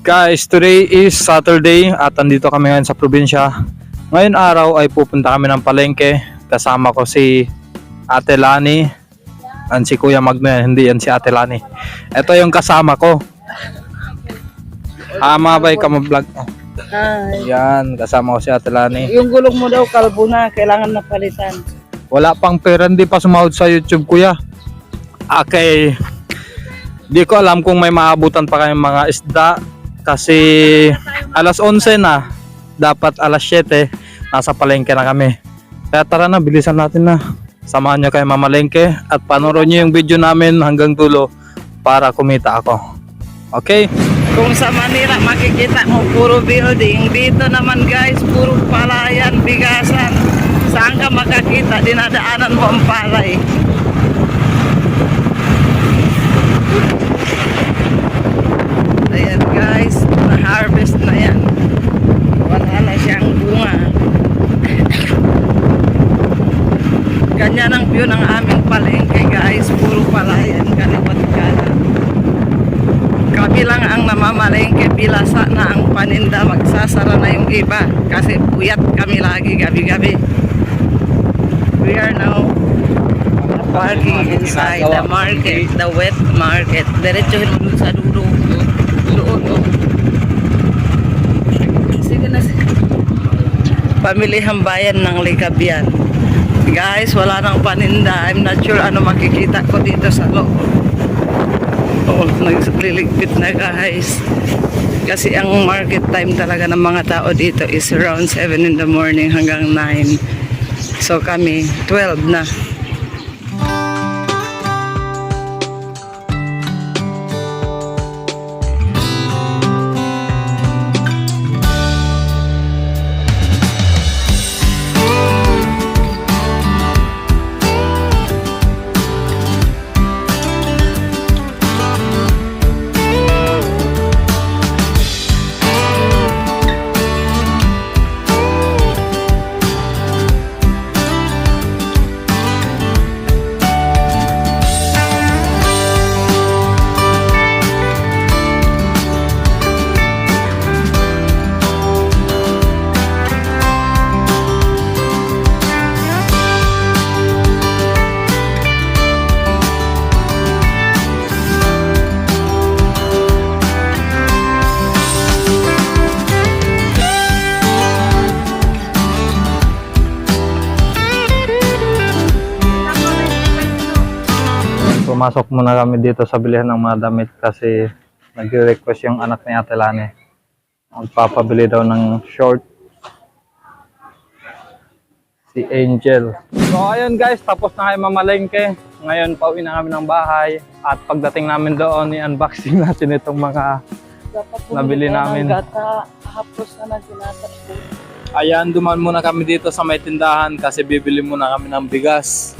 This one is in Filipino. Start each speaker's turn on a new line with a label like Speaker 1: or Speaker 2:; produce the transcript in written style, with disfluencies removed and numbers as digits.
Speaker 1: Guys, today is Saturday at andito kami ngayon sa probinsya. Ngayon araw ay pupunta kami ng palengke. Kasama ko si Ate Lani at si Kuya Magno, hindi yan si Ate Lani. Ito yung kasama ko. Mabay ka mag-vlog.
Speaker 2: Ay,
Speaker 1: Yan, kasama ko si Ate Lani.
Speaker 2: yung gulong mo daw kalbo na, kailangan na palitan.
Speaker 1: Wala pang pera, hindi pa sumahod sa YouTube, Kuya. Okay. Di ko alam kung may maabutan pa kayong mga isda. Kasi alas 11 na, dapat alas 7, nasa palengke na kami. Kaya tara na, bilisan natin na. Samahan nyo kayo mamalengke at panoorin nyo yung video namin hanggang dulo para kumita ako. Okay?
Speaker 2: Kung sa Manila makikita mo puro building, dito naman guys puro palayan, bigasan. Saan ka makakita? Dinadaanan mo ang palay. Ayan guys, na-harvest na yan. Wala na siyang bunga. Ganyan ang view ng aming palengke guys, puro palayan, kaliwat kanan. Kami lang ang namamalengke, pilasa na ang paninda, magsasara na yung iba kasi puyat kami lagi gabi-gabi. We are now parking inside the market, the wet market. Diretsuhin mo dun sa dulo. Doon, oh. Sige na, sige. Pamilihang bayan ng Likabyan. Guys, wala nang paninda. I'm not sure ano makikita ko dito sa loob. Oh, nagliligpit na guys. Kasi ang market time talaga ng mga tao dito is around 7 in the morning hanggang 9. So kami, 12 na.
Speaker 1: Pumasok muna kami dito sa bilihan ng mga damit kasi nag-request yung anak ni Ate Lani. Magpapabili daw ng short. Si Angel. So ayun guys, tapos na kayo mamalengke. Ngayon pauwi na kami ng bahay. At pagdating namin doon, i-unboxing natin itong mga nabili namin.
Speaker 2: Gata, hapos na ginata.
Speaker 1: Ayan, duman muna kami dito sa may tindahan kasi bibili muna kami ng bigas.